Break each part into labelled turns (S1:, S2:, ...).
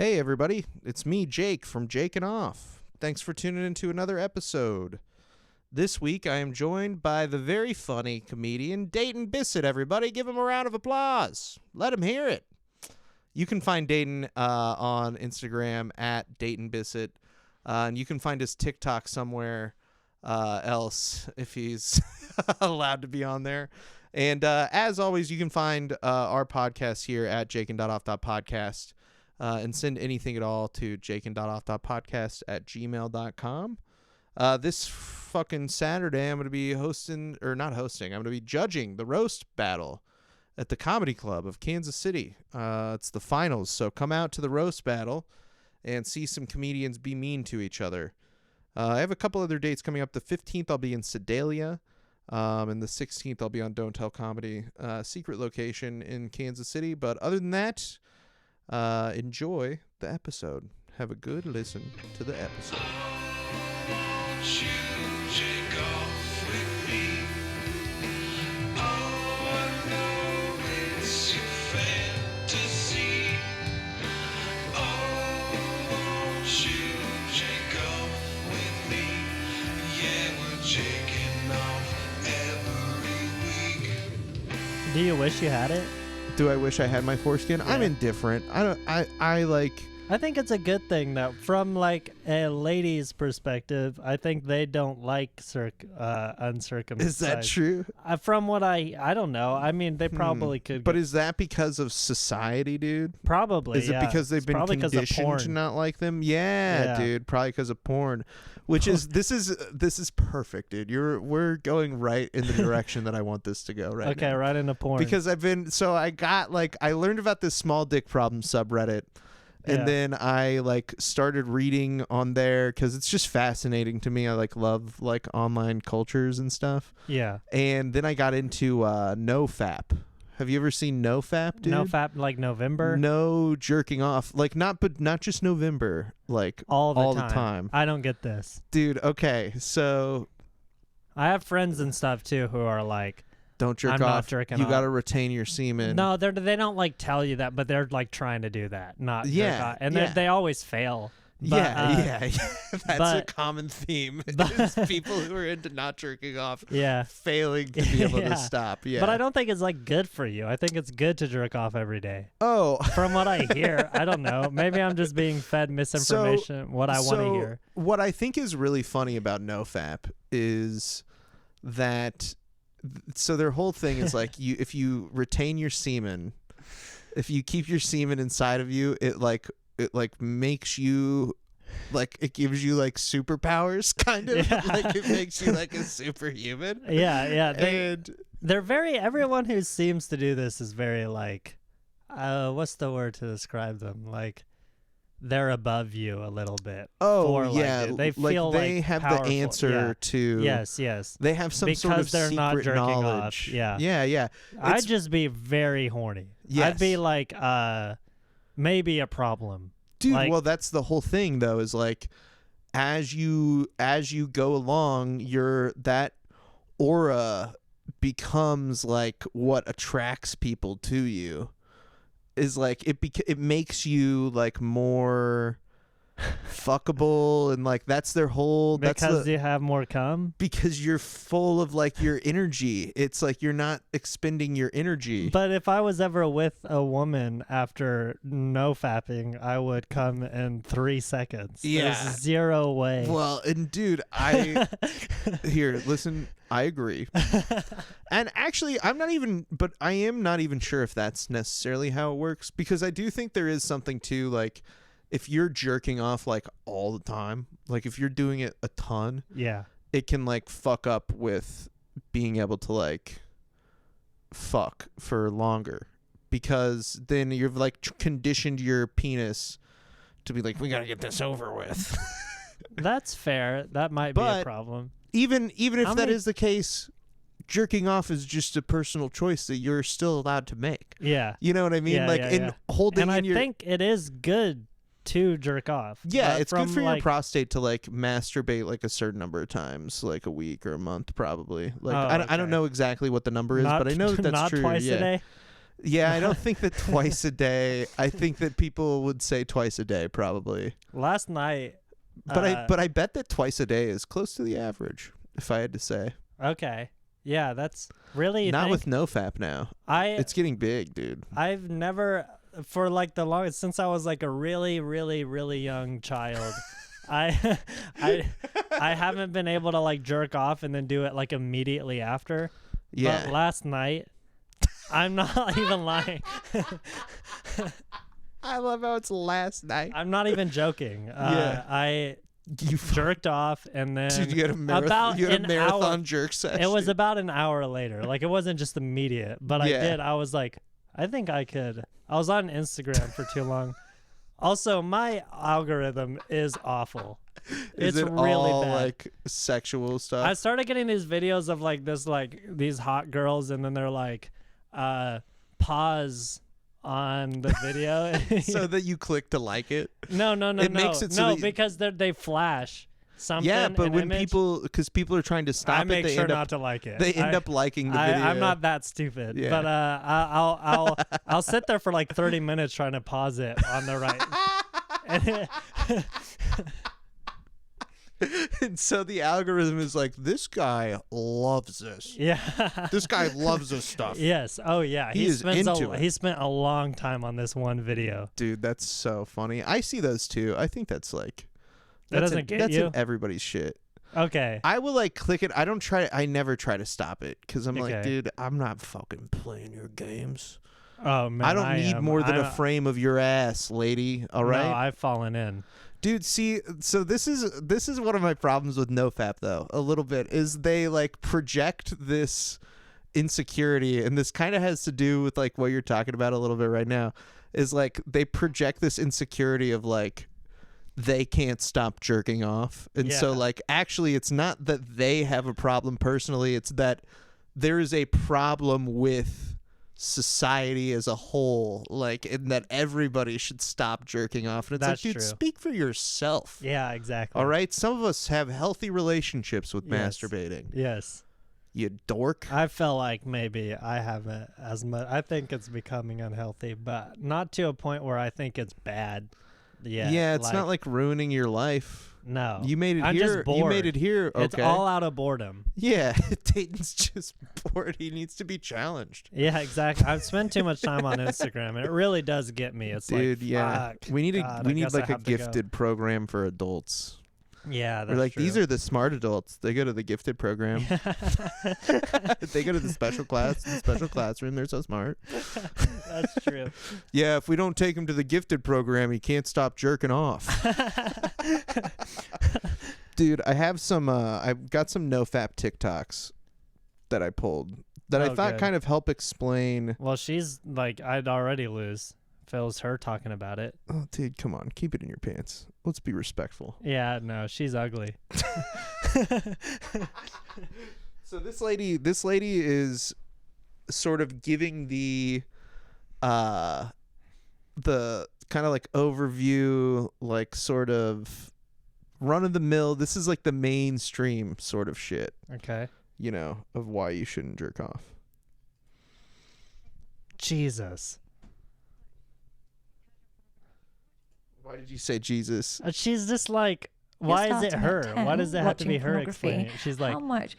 S1: Hey everybody, it's me, Jake, from Jake and Off. Thanks for tuning into another episode. This week I am joined by the very funny comedian Dayton Bissett, everybody. Give him a round of applause. Let him hear it. You can find Dayton on Instagram at Dayton Bissett, and you can find his TikTok somewhere else if he's allowed to be on there. And as always, you can find our podcast here at jakeand.off.podcast. And send anything at all to jakeand.off.podcast@gmail.com. This fucking Saturday, I'm going to be I'm going to be judging the roast battle at the Comedy Club of Kansas City. It's the finals, so come out to the roast battle and see some comedians be mean to each other. I have a couple other dates coming up. The 15th, I'll be in Sedalia. And the 16th, I'll be on Don't Tell Comedy, secret location in Kansas City. But other than that, enjoy the episode. Have a good listen to the episode.
S2: Do you wish you had it?
S1: Do I wish I had my foreskin? Yeah. I'm indifferent.
S2: I think it's a good thing though. From like a lady's perspective, I think they don't like uncircumcised.
S1: Is that true?
S2: From what I don't know. I mean, they probably could.
S1: But is that because of society, dude?
S2: Probably.
S1: Is it because they've been conditioned to not like them? Yeah, dude. Probably because of porn. Which is this is perfect, dude. We're going right in the direction that I want this to go right now.
S2: Okay, right into porn.
S1: Because I learned about this small dick problem subreddit. And then I started reading on there because it's just fascinating to me. I love online cultures and stuff.
S2: Yeah.
S1: And then I got into NoFap. Have you ever seen NoFap, dude?
S2: NoFap, like November?
S1: No jerking off. Not just November. All the time.
S2: I don't get this.
S1: Dude, okay. So
S2: I have friends and stuff too who are like,
S1: don't jerk
S2: I'm
S1: off.
S2: Not jerking
S1: you
S2: off.
S1: got to retain your semen.
S2: No, they don't tell you that, but they're trying to do that. Not jerk off. And they always fail. But,
S1: yeah. That's a common theme. Is people who are into not jerking off failing to be able to stop. Yeah.
S2: But I don't think it's good for you. I think it's good to jerk off every day.
S1: Oh.
S2: From what I hear. I don't know. Maybe I'm just being fed misinformation, what I want to hear.
S1: What I think is really funny about NoFap is that their whole thing is if you retain your semen, if you keep your semen inside of you, it makes you it gives you superpowers kind of. It makes you a superhuman.
S2: Everyone who seems to do this is very what's the word to describe them? They're above you a little bit.
S1: Oh,
S2: they feel
S1: they have
S2: powerful.
S1: the answer to.
S2: Yes.
S1: They have some sort of
S2: they're
S1: secret
S2: not jerking
S1: knowledge.
S2: Off.
S1: Yeah.
S2: I'd just be very horny.
S1: Yes.
S2: I'd be maybe a problem.
S1: Dude, well, that's the whole thing, though, is as you go along, that aura becomes what attracts people to you. Is it makes you more fuckable, and that's their whole.
S2: Because you have more cum.
S1: Because you're full of your energy. It's you're not expending your energy.
S2: But if I was ever with a woman after no-fapping, I would come in 3 seconds.
S1: Yeah.
S2: There's zero way.
S1: Well, and dude, here, listen. I agree. And actually, I am not even sure if that's necessarily how it works, because I do think there is something to if you're jerking off all the time, if you're doing it a ton, it can fuck up with being able to fuck for longer, because then you've conditioned your penis to be we gotta get this over with.
S2: That's fair. That might be a problem.
S1: Even if that is the case, jerking off is just a personal choice that you're still allowed to make.
S2: Yeah.
S1: You know what I mean?
S2: And I think it is good to jerk off.
S1: Yeah, it's good for your prostate to masturbate a certain number of times, a week or a month, probably. I don't know exactly what the number is, but I know that's
S2: not
S1: true.
S2: Twice a day.
S1: Yeah, I don't think that twice a day. I think that people would say twice a day probably.
S2: Last night.
S1: But I bet that twice a day is close to the average, if I had to say.
S2: Okay. Yeah, that's really
S1: not with NoFap now. It's getting big, dude.
S2: I've never, for like the longest, since I was like a really, really, really young child, I haven't been able to like jerk off and then do it like immediately after.
S1: Yeah.
S2: But last night, I'm not even lying.
S1: I love how it's last night.
S2: I'm not even joking. I jerked off and then
S1: Dude, you had a marathon jerk session.
S2: It was about an hour later. Like it wasn't just immediate, but I was like, I think I could. I was on Instagram for too long. Also, my algorithm is awful.
S1: Is it
S2: really
S1: all
S2: bad.
S1: Like sexual stuff?
S2: I started getting these videos of like these hot girls, and then they're like, pause on the video
S1: so that you click to like it.
S2: No,
S1: makes it so
S2: because they flash something.
S1: Yeah, but when
S2: image,
S1: people are trying to stop
S2: I make
S1: they
S2: sure
S1: end up
S2: not to like it.
S1: They end up liking the video.
S2: I'm not that stupid, but I'll sit there for like 30 minutes trying to pause it on the right.
S1: And so the algorithm is like, this guy loves this.
S2: Yeah.
S1: This guy loves this stuff.
S2: Yes. Oh, yeah.
S1: He spent
S2: a long time on this one video.
S1: Dude, that's so funny. I see those too. I think that's like...
S2: That's
S1: in everybody's shit.
S2: Okay.
S1: I will like click it. I never try to stop it because I'm like, dude, I'm not fucking playing your games.
S2: Oh, man.
S1: I don't need more than a frame of your ass, lady. All right?
S2: No, I've fallen in.
S1: Dude, see, so this is one of my problems with NoFap though, a little bit, is they like project this insecurity, and this kind of has to do with like what you're talking about a little bit right now, is like they project this insecurity of like they can't stop jerking off. And so like actually it's not that they have a problem personally, it's that there is a problem with society as a whole, like, and that everybody should stop jerking off. And it's
S2: That's
S1: like, dude,
S2: true.
S1: speak for yourself.
S2: Yeah, exactly.
S1: All right? Some of us have healthy relationships with masturbating.
S2: Yes.
S1: You dork.
S2: I felt like maybe I haven't as much. I think it's becoming unhealthy, but not to a point where I think it's bad.
S1: Yeah, it's not like ruining your life.
S2: No.
S1: You made it
S2: I'm
S1: here.
S2: just bored.
S1: You made it here. Okay.
S2: It's all out of boredom.
S1: Yeah, Dayton's just bored. He needs to be challenged.
S2: Yeah, exactly. I've spent too much time on Instagram. It really does get me. It's
S1: dude,
S2: like,
S1: yeah.
S2: fuck,
S1: We need like a
S2: go.
S1: gifted program for adults.
S2: Yeah, that's
S1: We're like,
S2: true.
S1: these are the smart adults. They go to the gifted program. They go to the special classroom. They're so smart.
S2: That's true.
S1: Yeah, if we don't take him to the gifted program, he can't stop jerking off. Dude, I have some. I've got some NoFap TikToks that I pulled that I thought kind of help explain.
S2: Well, she's like, I'd already lose if it was her talking about it.
S1: Oh, dude, come on, keep it in your pants. Let's be respectful.
S2: Yeah, no, she's ugly.
S1: So this lady is sort of giving the kind of like overview, like sort of run of the mill. This is like the mainstream sort of shit.
S2: Okay.
S1: You know, of why you shouldn't jerk off.
S2: Jesus.
S3: Why
S1: did you say Jesus?
S2: She's just like, why is it her? Why does it have to be her explaining? She's like,
S3: how much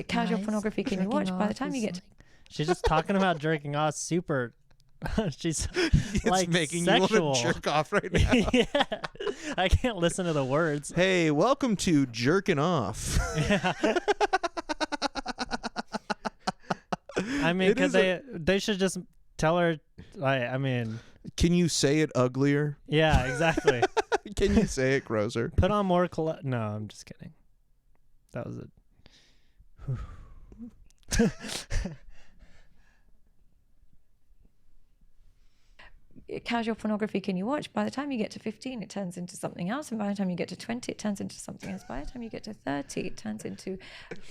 S3: casual pornography can you watch? By the time you get to...
S2: She's just talking about jerking off super. She's like
S1: making
S2: sexual.
S1: You want to jerk off right now.
S2: Yeah, I can't listen to the words.
S1: Hey, welcome to Jerking Off.
S2: Yeah. I mean, because they should just tell her. I mean,
S1: can you say it uglier?
S2: Yeah, exactly.
S1: Can you say it grosser?
S2: Put on more. No, I'm just kidding. That was it.
S3: Casual pornography can you watch? By the time you get to 15, it turns into something else. And by the time you get to 20, it turns into something else. By the time you get to 30, it turns into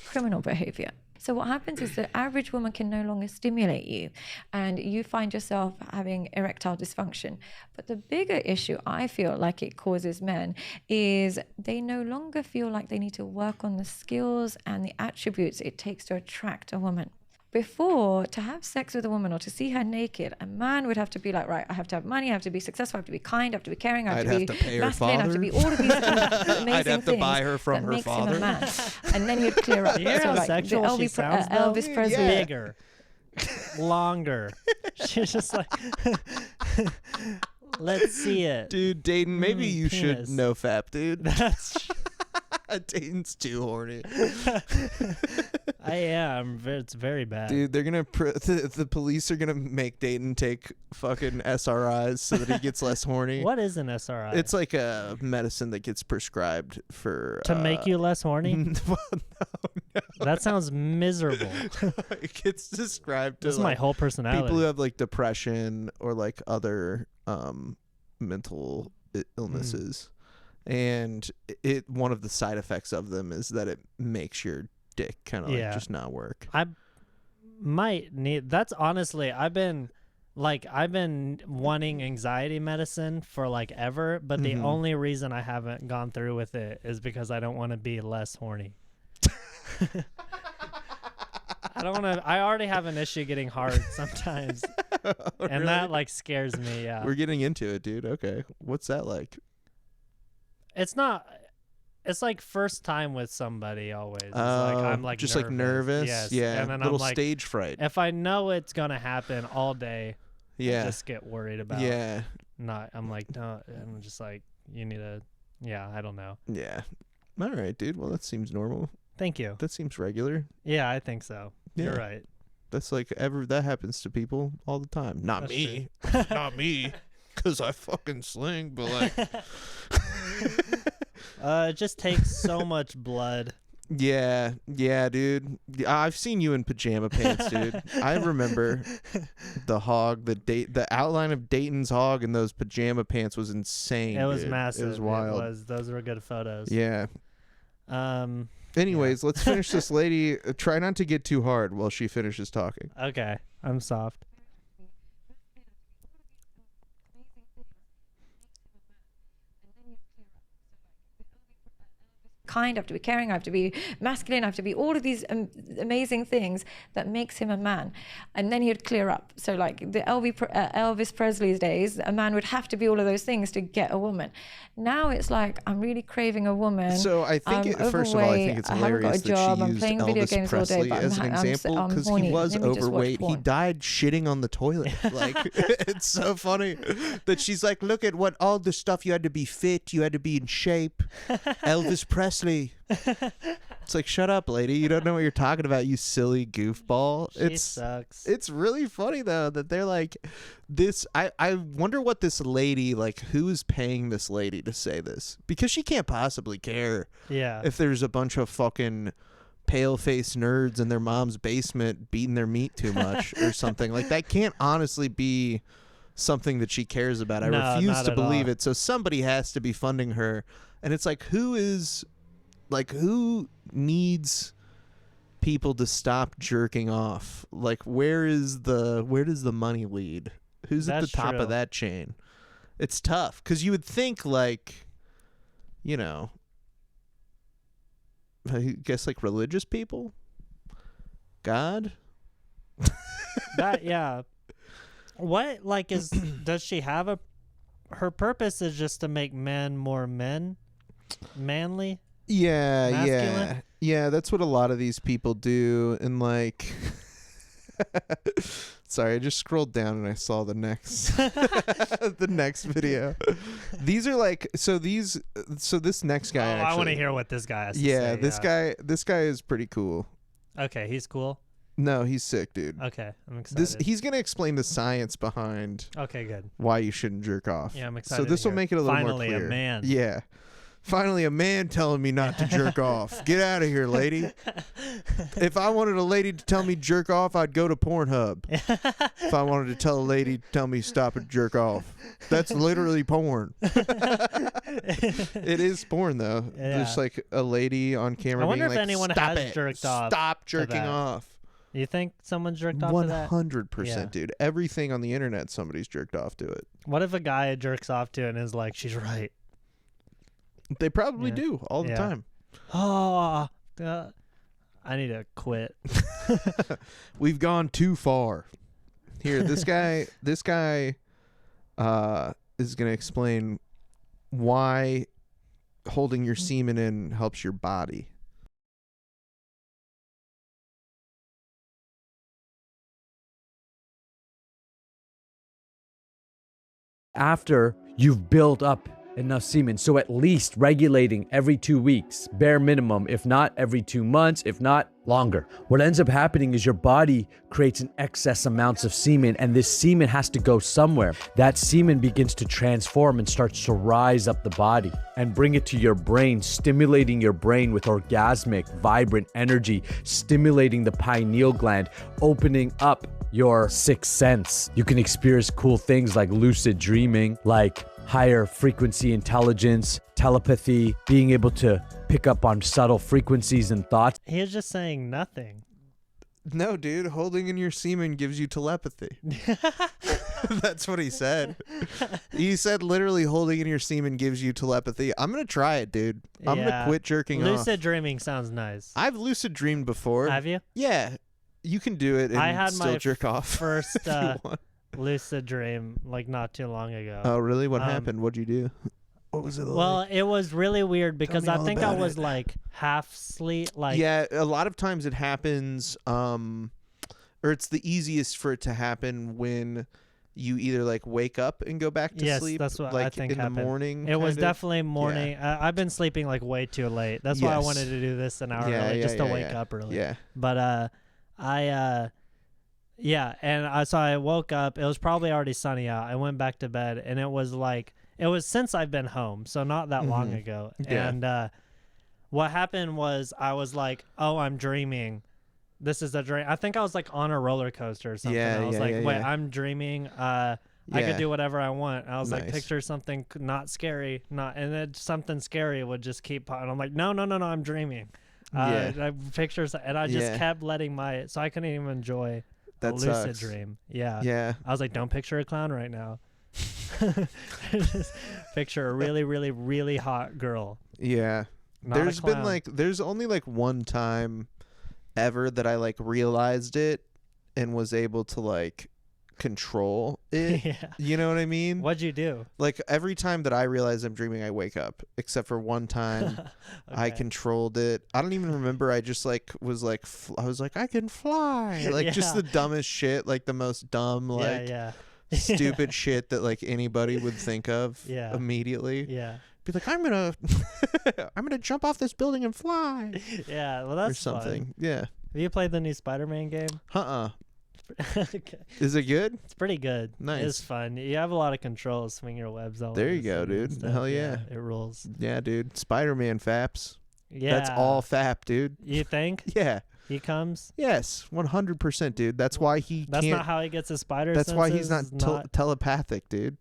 S3: criminal behavior. So what happens is the average woman can no longer stimulate you, and you find yourself having erectile dysfunction. But the bigger issue I feel like it causes men is they no longer feel like they need to work on the skills and the attributes it takes to attract a woman. Before, to have sex with a woman or to see her naked, a man would have to be like, right, I have to have money, I have to be successful, I have to be kind, I have to be caring, I have
S1: I'd
S3: to
S1: have
S3: be
S1: to pay her
S3: masculine, I have to
S1: father.
S3: be all of these amazing
S1: I'd have to
S3: things
S1: buy her from
S3: that
S1: her
S3: makes
S1: father.
S3: him a man. And then he'd clear up.
S2: You hear how sexual she sounds, though?
S3: Elvis Presley.
S1: Yeah.
S2: Bigger, longer. She's just like, let's see it.
S1: Dude, Dayton, maybe you
S2: penis.
S1: should no-fap, dude.
S2: That's
S1: Dayton's too horny.
S2: I am. It's very bad.
S1: Dude, they're gonna the police are gonna make Dayton take fucking SRIs so that he gets less horny.
S2: What is an SRI?
S1: It's like a medicine that gets prescribed for
S2: to make you less horny?
S1: Well, no.
S2: That sounds miserable.
S1: It gets described to
S2: This is my whole personality.
S1: people who have like depression or like other mental illnesses. And one of the side effects of them is that it makes your dick kind of like just not work.
S2: I might need. That's honestly, I've been wanting anxiety medicine for like ever, but the only reason I haven't gone through with it is because I don't want to be less horny. I don't want to. I already have an issue getting hard sometimes, and that like scares me. Yeah,
S1: We're getting into it, dude. Okay, what's that like?
S2: it's not. It's like first time with somebody always. It's like I'm like
S1: just
S2: nervous.
S1: like nervous.
S2: Yes.
S1: Yeah,
S2: And then
S1: little
S2: I'm like,
S1: stage fright.
S2: if I know it's gonna happen all day,
S1: Yeah,
S2: I just get worried about.
S1: yeah,
S2: Not. I'm like no. I'm just like you need to. Yeah, I don't know.
S1: yeah. All right, dude. Well, that seems normal.
S2: Thank you.
S1: That seems regular.
S2: Yeah, I think so. You're
S1: Yeah.
S2: right.
S1: That's like that happens to people all the time. Not
S2: That's
S1: me. Not me. Because I fucking sling, but like.
S2: It just takes so much blood.
S1: Yeah, dude. I've seen you in pajama pants, dude. I remember the hog, the outline of Dayton's hog in those pajama pants was insane.
S2: It was
S1: dude.
S2: massive.
S1: It was wild.
S2: Those were good photos.
S1: Yeah.
S2: Um.
S1: Anyways, let's finish this lady. Try not to get too hard while she finishes talking.
S2: Okay. I'm soft.
S3: Kind, I have to be caring, I have to be masculine, I have to be all of these amazing things that makes him a man. And then he'd clear up. So like the Elvis Presley's days, a man would have to be all of those things to get a woman. Now it's like, I'm really craving a woman.
S1: So I think, first of all, I think it's
S3: I haven't got
S1: hilarious
S3: a job,
S1: that she
S3: I'm
S1: used
S3: playing video
S1: Elvis
S3: games all day,
S1: Presley
S3: but
S1: as an example because he was overweight. He died shitting on the toilet. Like, it's so funny that she's like, look at what all the stuff you had to be fit, you had to be in shape. Elvis Presley. It's like, shut up, lady. You don't know what you're talking about, you silly goofball.
S2: She sucks.
S1: It's really funny though that they're like this. I wonder what this lady, like, who is paying this lady to say this, because she can't possibly care
S2: Yeah.
S1: if there's a bunch of fucking pale-faced nerds in their mom's basement beating their meat too much or something. Like, that can't honestly be something that she cares about. I
S2: No,
S1: refuse
S2: not
S1: to
S2: at
S1: believe
S2: all.
S1: it. So somebody has to be funding her, and it's like, who needs people to stop jerking off? Like, where does the money lead? Who's at the
S2: That's
S1: top
S2: true.
S1: of that chain? It's tough because you would think, like, you know, I guess like religious people, God.
S2: That yeah. What like does she have her purpose is just to make men more manly?
S1: Yeah,
S2: Masculine?
S1: yeah. That's what a lot of these people do, and like, sorry, I just scrolled down and I saw the next, the next video. These are like, so this next guy. Actually,
S2: I want to hear what this guy has to
S1: yeah,
S2: say.
S1: this guy is pretty cool.
S2: Okay, he's cool.
S1: No, he's sick, dude.
S2: Okay, I'm excited.
S1: He's gonna explain the science behind
S2: Okay, good.
S1: why you shouldn't jerk off.
S2: Yeah, I'm excited.
S1: So this will make it a little
S2: Finally,
S1: more clear.
S2: a man.
S1: Yeah. Finally, a man telling me not to jerk off. Get out of here, lady. If I wanted a lady to tell me jerk off, I'd go to Pornhub. If I wanted to tell a lady to tell me stop and jerk off. That's literally porn. It is porn, though.
S2: Yeah.
S1: There's like a lady on camera
S2: I wonder
S1: being
S2: if
S1: like,
S2: anyone
S1: stop
S2: has
S1: it.
S2: jerked off
S1: Stop
S2: to
S1: jerking
S2: that.
S1: off.
S2: You think someone jerked off to that?
S1: 100%,
S2: Yeah.
S1: dude. Everything on the internet, somebody's jerked off to it.
S2: What if a guy jerks off to it and is like, she's right?
S1: They probably
S2: Yeah.
S1: do all the
S2: Yeah.
S1: time.
S2: Oh, I I need to quit.
S1: We've gone too far. Here, this guy is going to explain why holding your semen in helps your body.
S4: After you've built up enough semen, so at least regulating every 2 weeks, bare minimum, if not every 2 months, if not longer. What ends up happening is your body creates an excess amounts of semen, and this semen has to go somewhere. That semen begins to transform and starts to rise up the body and bring it to your brain, stimulating your brain with orgasmic, vibrant energy, stimulating the pineal gland, opening up your sixth sense. You can experience cool things like lucid dreaming, like higher frequency intelligence, telepathy, being able to pick up on subtle frequencies and thoughts.
S2: He was just saying nothing.
S1: No, dude, holding in your semen gives you telepathy. That's what he said. He said literally holding in your semen gives you telepathy. I'm going to try it, dude. I'm going to quit jerking off.
S2: Lucid dreaming sounds nice.
S1: I've lucid dreamed before.
S2: Have you?
S1: Yeah. You can do it and
S2: I had
S1: still
S2: my
S1: jerk off.
S2: First
S1: if you want.
S2: lucid dream like not too long ago.
S1: Oh, really? What happened? What'd you do? What was it like?
S2: Well, it was really weird because I think I was
S1: it.
S2: like half sleep. Like
S1: yeah, a lot of times it happens, or it's the easiest for it to happen when you either like wake up and go back to
S2: yes,
S1: sleep.
S2: that's what
S1: like
S2: I think
S1: in
S2: happened.
S1: the morning.
S2: It was
S1: kind of.
S2: definitely morning. I've been sleeping like way too late. That's why I
S1: Yes.
S2: wanted to do this an hour early, just to wake up early.
S1: Yeah.
S2: But yeah, and so I woke up. It was probably already sunny out. I went back to bed, and it was since I've been home, so not that long ago.
S1: Yeah.
S2: And what happened was I was like, oh, I'm dreaming. This is a dream. I think I was like on a roller coaster or something.
S1: Yeah,
S2: I was
S1: yeah,
S2: like,
S1: yeah,
S2: wait,
S1: yeah.
S2: I'm dreaming. I could do whatever I want. I was like,
S1: Nice.
S2: picture something not scary, and then something scary would just keep popping. I'm like, no, I'm dreaming. I pictures, and I just kept letting so I couldn't even enjoy
S1: That
S2: a lucid
S1: sucks.
S2: dream. Yeah.
S1: Yeah.
S2: I was like, don't picture a clown right now. Just picture a really, really, really hot girl.
S1: Yeah.
S2: Not a
S1: There's been
S2: clown.
S1: there's only like one time ever that I like realized it and was able to like control it.
S2: Yeah.
S1: You know what I mean?
S2: What'd you do?
S1: Like every time that I realize I'm dreaming, I wake up. Except for one time, I
S2: Okay.
S1: controlled it. I don't even remember. I just like was like I was like I can fly. Like just
S2: Yeah.
S1: the dumbest shit. Like the most dumb like
S2: yeah.
S1: stupid shit that like anybody would think of
S2: Yeah.
S1: immediately.
S2: Yeah.
S1: Be like I'm gonna jump off this building and fly
S2: Yeah. Well,
S1: or
S2: that's
S1: something.
S2: fun.
S1: Yeah.
S2: Have you played the new Spider-Man game? Okay.
S1: Is it good?
S2: It's pretty good.
S1: Nice.
S2: It's fun. You have a lot of control, swing your webs all
S1: There
S2: over
S1: you
S2: the
S1: go,
S2: city and
S1: dude.
S2: stuff.
S1: Hell yeah.
S2: It rules.
S1: Yeah, dude. Spider-Man faps.
S2: Yeah.
S1: That's all fap, dude.
S2: You think
S1: Yeah.
S2: he comes?
S1: Yes, 100%, dude. That's why he
S2: That's
S1: can't.
S2: not how he gets his spider
S1: That's why he's not,
S2: senses,
S1: telepathic, dude.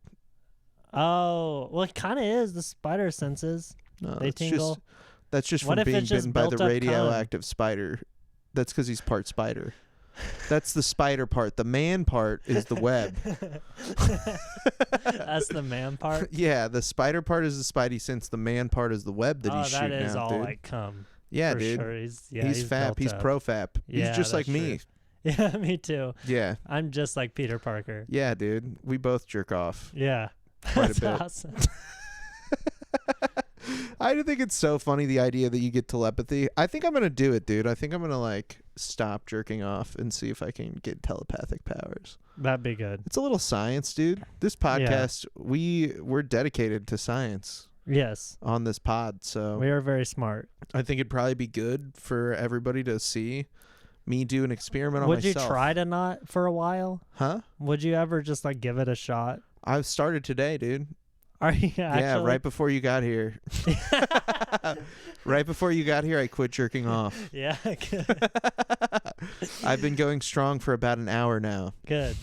S2: Oh, well, it kind of is. The spider senses.
S1: No,
S2: They tingle.
S1: That's just
S2: What
S1: from
S2: if
S1: being
S2: it's just
S1: bitten by the
S2: built up
S1: radioactive spider. That's because he's part spider. That's the spider part. The man part is the web.
S2: That's the man part.
S1: Yeah, the spider part is the spidey sense. The man part is the web that he's
S2: that
S1: shooting
S2: is
S1: out,
S2: all
S1: dude.
S2: like cum.
S1: Yeah,
S2: for
S1: dude.
S2: sure.
S1: He's fap.
S2: built
S1: He's
S2: up.
S1: pro fap.
S2: Yeah,
S1: He's just like
S2: that's
S1: me.
S2: true. Yeah, me too.
S1: Yeah.
S2: I'm just like Peter Parker.
S1: Yeah, dude. We both jerk off.
S2: Yeah.
S1: Quite a
S2: That's
S1: bit.
S2: awesome.
S1: I think it's so funny, the idea that you get telepathy. I think I'm going to do it, dude. I think I'm going to like stop jerking off and see if I can get telepathic powers.
S2: That'd be good.
S1: It's a little science, dude. This podcast, we're dedicated to science
S2: Yes.
S1: on this pod. So
S2: We are very smart.
S1: I think it'd probably be good for everybody to see me do an experiment on
S2: Would
S1: myself.
S2: you try to not for a while?
S1: Huh?
S2: Would you ever just like give it a shot?
S1: I've started today, dude.
S2: Are you actually?
S1: Yeah, right before you got here. Right before you got here, I quit jerking off.
S2: Yeah.
S1: I've been going strong for about an hour now.
S2: Good.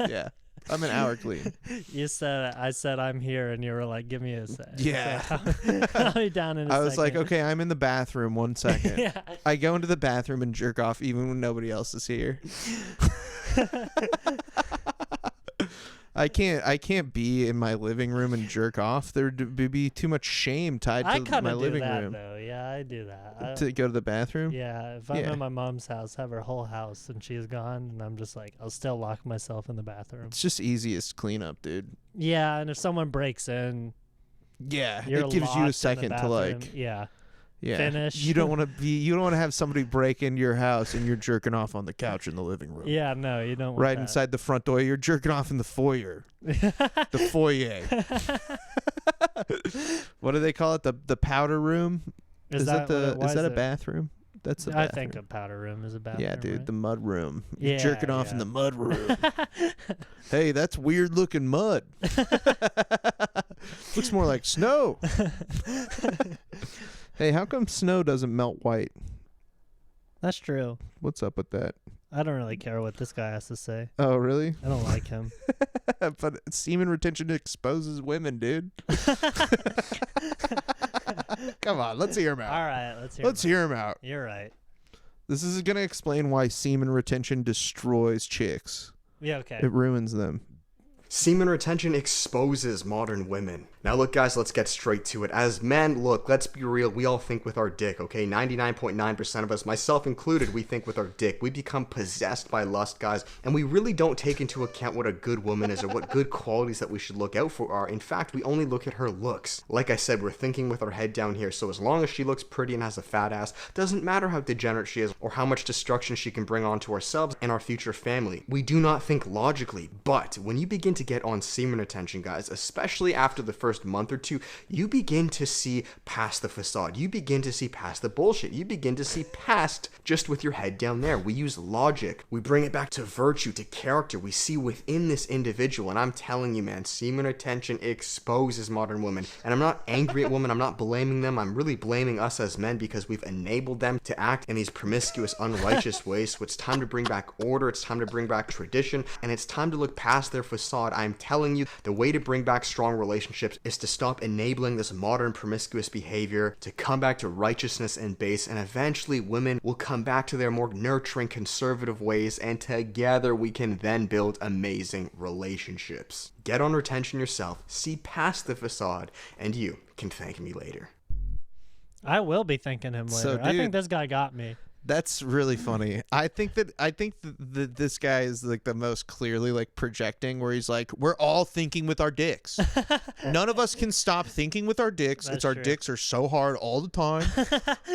S1: Yeah. I'm an hour clean.
S2: I said I'm here, and you were like, "Give me a sec."
S1: Yeah.
S2: So, I'll be down in a
S1: I was like,
S2: second.
S1: okay, I'm in the bathroom 1 second.
S2: Yeah.
S1: I go into the bathroom and jerk off even when nobody else is here. I can't be in my living room and jerk off. There'd be too much shame tied
S2: I
S1: to
S2: kind
S1: my
S2: of do
S1: living
S2: that
S1: room.
S2: though. Yeah, I do that.
S1: To go to the bathroom?
S2: Yeah, if I'm
S1: Yeah.
S2: at my mom's house, have her whole house, and she's gone, and I'm just like, I'll still lock myself in the bathroom.
S1: It's just easiest cleanup, dude.
S2: Yeah, and if someone breaks in,
S1: Yeah,
S2: you're
S1: it gives
S2: locked
S1: you
S2: in
S1: a
S2: the
S1: second to
S2: bathroom.
S1: like
S2: Yeah.
S1: finish.
S2: finish.
S1: You don't want to have somebody break into your house and you're jerking off on the couch in the living room.
S2: Yeah, no, you don't want
S1: Right
S2: that.
S1: inside the front door, you're jerking off in the foyer. The foyer. What do they call it? The powder room?
S2: Is that
S1: a bathroom? That's the
S2: I
S1: bathroom.
S2: think a powder room is a bathroom.
S1: Yeah, dude,
S2: right?
S1: the mud room. You're jerking off in
S2: yeah.
S1: the mud room. Hey, that's weird looking mud. Looks more like snow. Hey, how come snow doesn't melt white?
S2: That's true.
S1: What's up with that?
S2: I don't really care what this guy has to say.
S1: Oh, really?
S2: I don't like him.
S1: But semen retention exposes women, dude. Come on, let's hear him out.
S2: All right,
S1: Let's hear him out.
S2: You're right.
S1: This is going to explain why semen retention destroys chicks.
S2: Yeah, okay.
S1: It ruins them.
S5: Semen retention exposes modern women. Now look guys, let's get straight to it. As men, look, let's be real, we all think with our dick, okay? 99.9% of us, myself included, we think with our dick. We become possessed by lust, guys, and we really don't take into account what a good woman is or what good qualities that we should look out for are. In fact, we only look at her looks. Like I said, we're thinking with our head down here, so as long as she looks pretty and has a fat ass, doesn't matter how degenerate she is or how much destruction she can bring onto ourselves and our future family. We do not think logically, but when you begin to get on semen retention, guys, especially after the first month or two, you begin to see past the facade. You begin to see past the bullshit. You begin to see past just with your head down there. We use logic. We bring it back to virtue, to character. We see within this individual. And I'm telling you, man, semen retention exposes modern women. And I'm not angry at women. I'm not blaming them. I'm really blaming us as men because we've enabled them to act in these promiscuous, unrighteous ways. So it's time to bring back order. It's time to bring back tradition. And it's time to look past their facade. I'm telling you, the way to bring back strong relationships is to stop enabling this modern promiscuous behavior, to come back to righteousness and base, and eventually women will come back to their more nurturing, conservative ways, and together we can then build amazing relationships. Get on retention yourself, see past the facade, and you can thank me later.
S2: I will be thanking him later.
S1: So,
S2: I
S1: dude,
S2: think this guy got me.
S1: That's really funny. I think that this guy is like the most clearly like projecting, where he's like, we're all thinking with our dicks. None of us can stop thinking with our dicks.
S2: That's
S1: It's our
S2: true.
S1: dicks are so hard all the time.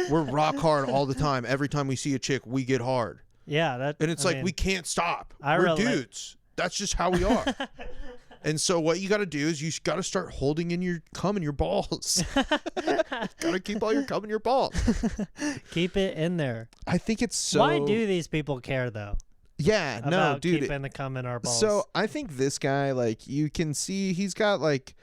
S1: We're rock hard all the time. Every time we see a chick, we get hard.
S2: Yeah,
S1: And it's we can't stop.
S2: I
S1: We're
S2: relate.
S1: dudes. That's just how we are. And so what you got to do is you got to start holding in your cum in your balls. Got to keep all your cum in your balls.
S2: Keep it in there.
S1: I think it's so.
S2: Why do these people care though?
S1: Yeah, no,
S2: About
S1: dude.
S2: keeping the cum in our balls.
S1: So I think this guy, like, you can see he's got like,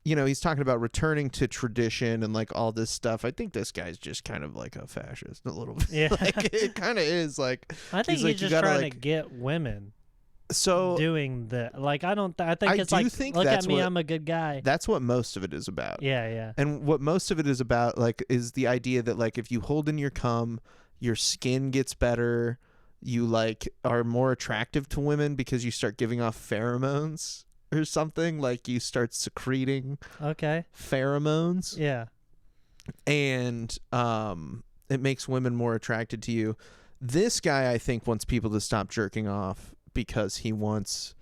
S1: he's talking about returning to tradition and like all this stuff. I think this guy's just kind of like a fascist a little bit.
S2: Yeah.
S1: Like it kind of is like.
S2: I think he's
S1: like, you
S2: just
S1: gotta,
S2: trying
S1: like-
S2: to get women
S1: So
S2: doing the like. I don't. I think
S1: I
S2: it's
S1: do
S2: like,
S1: think
S2: look at
S1: that's
S2: me,
S1: what-
S2: I'm a good guy.
S1: that's what most of it is about.
S2: Yeah, yeah.
S1: And what most of it is about, like, is the idea that, like, if you hold in your cum, your skin gets better. You, like, are more attractive to women because you start giving off pheromones or something. Like, you start secreting
S2: Okay.
S1: pheromones.
S2: Yeah.
S1: And it makes women more attracted to you. This guy, I think, wants people to stop jerking off because he wants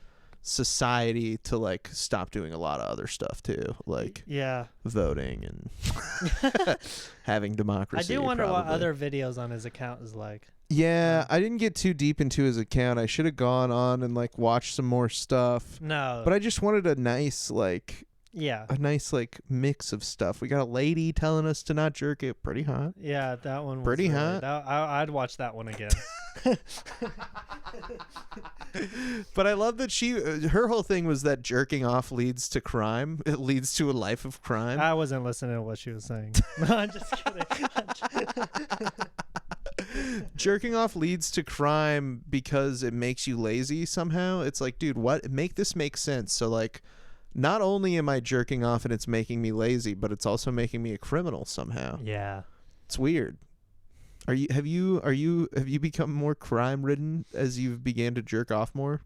S1: society to like stop doing a lot of other stuff too, like
S2: Yeah.
S1: voting and having democracy.
S2: I do wonder what
S1: probably.
S2: other videos on his account is like.
S1: Yeah, I didn't get too deep into his account. I should have gone on and like watched some more stuff.
S2: No.
S1: But I just wanted a nice like
S2: yeah.
S1: mix of stuff. We got a lady telling us to not jerk it. Pretty hot.
S2: Yeah, that one was
S1: Pretty
S2: really,
S1: hot.
S2: I'd watch that one again.
S1: But I love that her whole thing was that jerking off leads to crime. It leads to a life of crime.
S2: I wasn't listening to what she was saying. No, I'm just kidding.
S1: Jerking off leads to crime because it makes you lazy somehow. It's like, dude, what? Make this make sense. So like, not only am I jerking off and it's making me lazy, but it's also making me a criminal somehow.
S2: Yeah.
S1: It's weird. Have you become more crime ridden as you've began to jerk off more?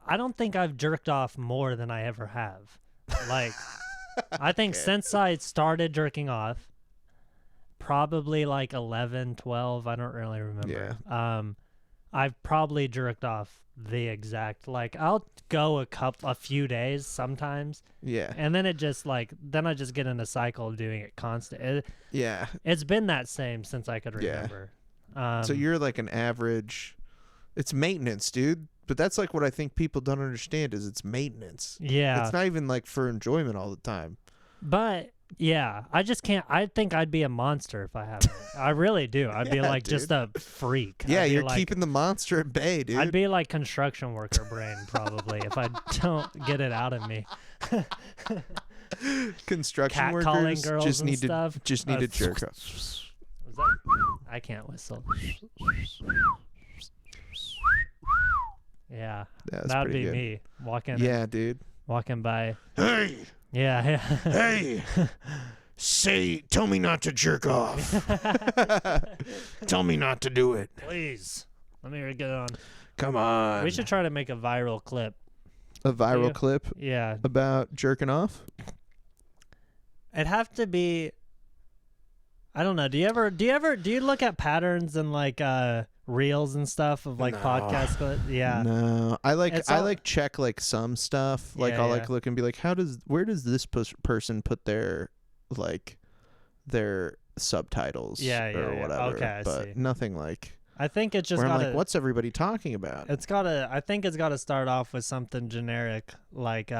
S2: I don't think I've jerked off more than I ever have. Like, I think since I started jerking off, probably like 11, 12, I don't really remember.
S1: Yeah.
S2: I've probably jerked off the exact, like, I'll go a few days sometimes.
S1: Yeah.
S2: And then it just then I just get in a cycle of doing it constant.
S1: Yeah.
S2: It's been that same since I could
S1: Yeah.
S2: remember.
S1: So you're like an average. It's maintenance, dude. But that's like what I think people don't understand is it's maintenance.
S2: Yeah.
S1: It's not even like for enjoyment all the time.
S2: But yeah, I just can't. I think I'd be a monster if I haven't. I really do. I'd be
S1: Yeah,
S2: like just a freak.
S1: Yeah,
S2: I'd be
S1: you're
S2: like,
S1: keeping the monster at bay, dude.
S2: I'd be like construction worker brain probably if I don't get it out of me.
S1: Construction
S2: Catcalling
S1: workers
S2: girls
S1: just
S2: and
S1: need
S2: stuff.
S1: to jerk off.
S2: Was that, I can't whistle. Yeah,
S1: That's
S2: that'd
S1: pretty
S2: be
S1: good.
S2: me walking.
S1: Yeah, dude.
S2: Walking by.
S1: Hey,
S2: Yeah.
S1: hey, tell me not to jerk off. Tell me not to do it.
S2: Please, let me get on.
S1: Come on.
S2: We should try to make a viral clip.
S1: A viral
S2: Yeah.
S1: clip
S2: Yeah,
S1: about jerking off?
S2: it'd have to be. I don't know. Do you look at patterns and like reels and stuff of like
S1: No.
S2: podcast clips? Yeah.
S1: No. I
S2: It's all-
S1: like check like some stuff. Like
S2: Yeah,
S1: I'll
S2: yeah.
S1: like look and be like, where does this person put their like their subtitles
S2: Yeah, yeah,
S1: or
S2: yeah.
S1: whatever.
S2: Okay, I
S1: but
S2: see.
S1: nothing like
S2: I think it just
S1: where I'm
S2: gotta.
S1: like, what's everybody talking about?
S2: I think it's gotta start off with something generic, like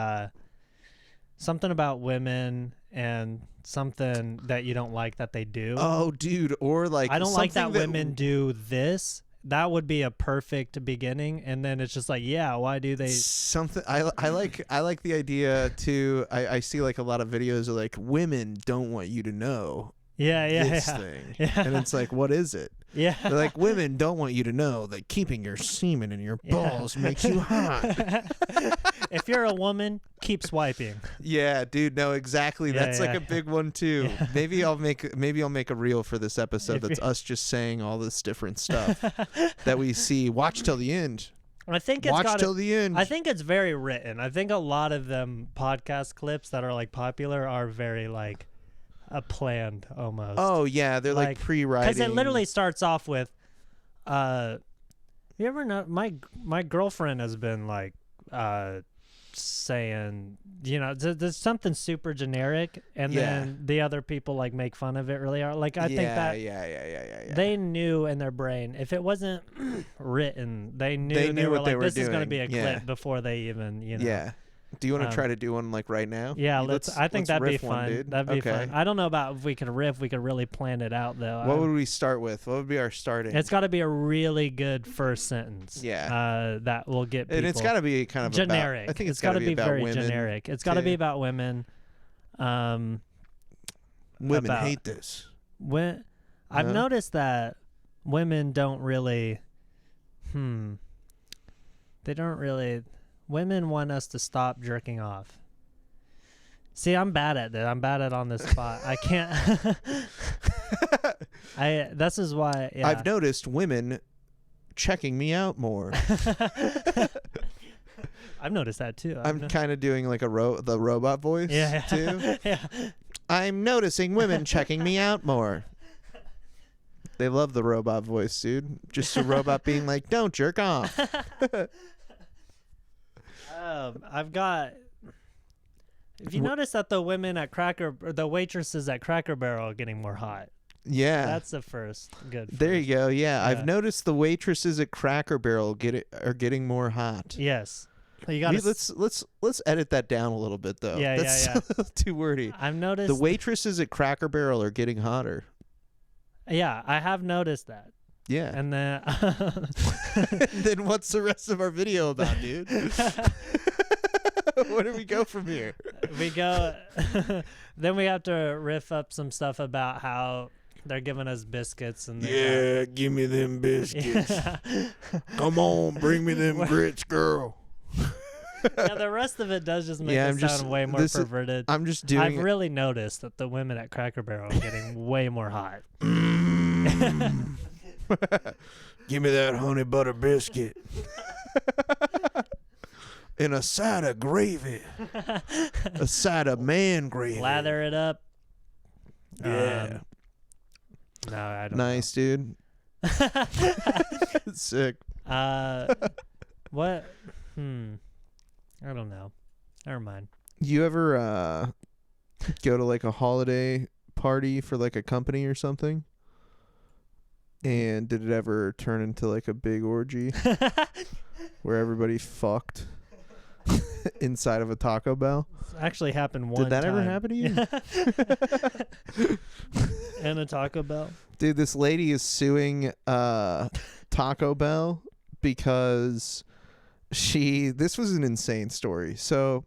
S2: something about women and something that you don't like that they do.
S1: Oh, dude, or like
S2: I don't like that
S1: something
S2: women do this. That would be a perfect beginning, and then it's just like, yeah, why do they?
S1: something I like the idea too. I see like a lot of videos of like women don't want you to know
S2: Yeah, yeah,
S1: this
S2: yeah.
S1: thing.
S2: Yeah.
S1: And it's like, what is it?
S2: Yeah.
S1: They're like, women don't want you to know that keeping your semen in your
S2: Yeah.
S1: balls makes you hot.
S2: If you're a woman, keep swiping.
S1: Yeah, dude, no, exactly.
S2: Yeah,
S1: That's like
S2: yeah.
S1: a big one too.
S2: Yeah.
S1: Maybe I'll make a reel for this episode
S2: If
S1: that's
S2: you-
S1: us just saying all this different stuff that we see. Watch till the end.
S2: I think it's
S1: Watch
S2: got.
S1: till the end.
S2: I think it's very written. I think a lot of them podcast clips that are like popular are very like planned almost.
S1: Oh yeah, they're like pre-writing.
S2: Because it literally starts off with, you ever know my girlfriend has been like saying, you know, there's something super generic, and
S1: Yeah.
S2: then the other people like make fun of it really hard. Like I think that
S1: yeah.
S2: they knew in their brain if it wasn't written, they knew
S1: They
S2: were
S1: what they
S2: like,
S1: were
S2: this is going to
S1: doing.
S2: be a
S1: Yeah.
S2: clip before they even, you know.
S1: Yeah. Do you want to
S2: Um,
S1: try to do one like right now?
S2: Yeah, let's. I think that'd be
S1: riff one,
S2: fun.
S1: dude.
S2: That'd be
S1: Okay.
S2: fun. I don't know about if we could riff. We could really plan it out though.
S1: What would we start with? What would be our starting?
S2: It's got to be a really good first sentence.
S1: Yeah.
S2: That will get people.
S1: And it's got to be kind of
S2: generic.
S1: About, I think
S2: it's
S1: got to
S2: be
S1: about
S2: very
S1: women.
S2: generic. It's got to be
S1: too.
S2: about women.
S1: Women
S2: about-
S1: hate this.
S2: When I've
S1: No?
S2: noticed that women don't really. They don't really. Women want us to stop jerking off. See, I'm bad at that. I'm bad at on the spot. I can't. This is why. Yeah.
S1: I've noticed women checking me out more.
S2: I've noticed that too.
S1: I'm kind of doing like the robot voice
S2: Yeah.
S1: too.
S2: Yeah.
S1: I'm noticing women checking me out more. They love the robot voice, dude. Just a robot being like, "Don't jerk off."
S2: I've got. If you notice that the women at the waitresses at Cracker Barrel are getting more hot.
S1: Yeah.
S2: That's the first good.
S1: There you go. Yeah,
S2: Yeah.
S1: I've noticed the waitresses at Cracker Barrel are getting more hot.
S2: Yes. You got
S1: Let's edit that down a little bit though.
S2: Yeah,
S1: That's
S2: yeah.
S1: a little too wordy.
S2: I've noticed.
S1: The waitresses at Cracker Barrel are getting hotter.
S2: Yeah, I have noticed that.
S1: Yeah.
S2: And then.
S1: Then what's the rest of our video about, dude? Where do we go from here?
S2: We go. Then we have to riff up some stuff about how they're giving us biscuits and.
S1: Yeah, give me them biscuits. Come on, bring me them grits, girl.
S2: Yeah, the rest of it does just make
S1: Yeah,
S2: it
S1: I'm just-
S2: sound way more
S1: this is-
S2: perverted.
S1: I'm just doing
S2: I've
S1: it.
S2: really noticed that the women at Cracker Barrel are getting way more hot.
S1: Give me that honey butter biscuit. and a side of gravy. A side of man gravy.
S2: Lather it up.
S1: Yeah.
S2: No, I don't
S1: Nice, dude. Sick.
S2: know. What? I don't know. Never mind.
S1: You ever go to like a holiday party for like a company or something? And did it ever turn into like a big orgy where everybody fucked inside of a Taco Bell?
S2: It's actually happened one time.
S1: Did that ever happen to you?
S2: And a Taco Bell?
S1: Dude, this lady is suing Taco Bell because this was an insane story. So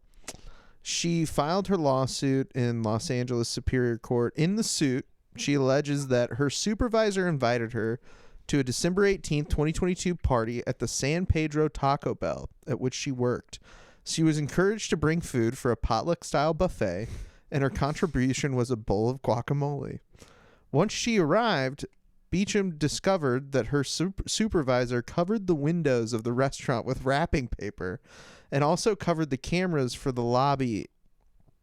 S1: she filed her lawsuit in Los Angeles Superior Court. In the suit, she alleges that her supervisor invited her to a December 18th, 2022 party at the San Pedro Taco Bell at which she worked. She was encouraged to bring food for a potluck-style buffet, and her contribution was a bowl of guacamole. Once she arrived, Beecham discovered that her supervisor covered the windows of the restaurant with wrapping paper and also covered the cameras for the lobby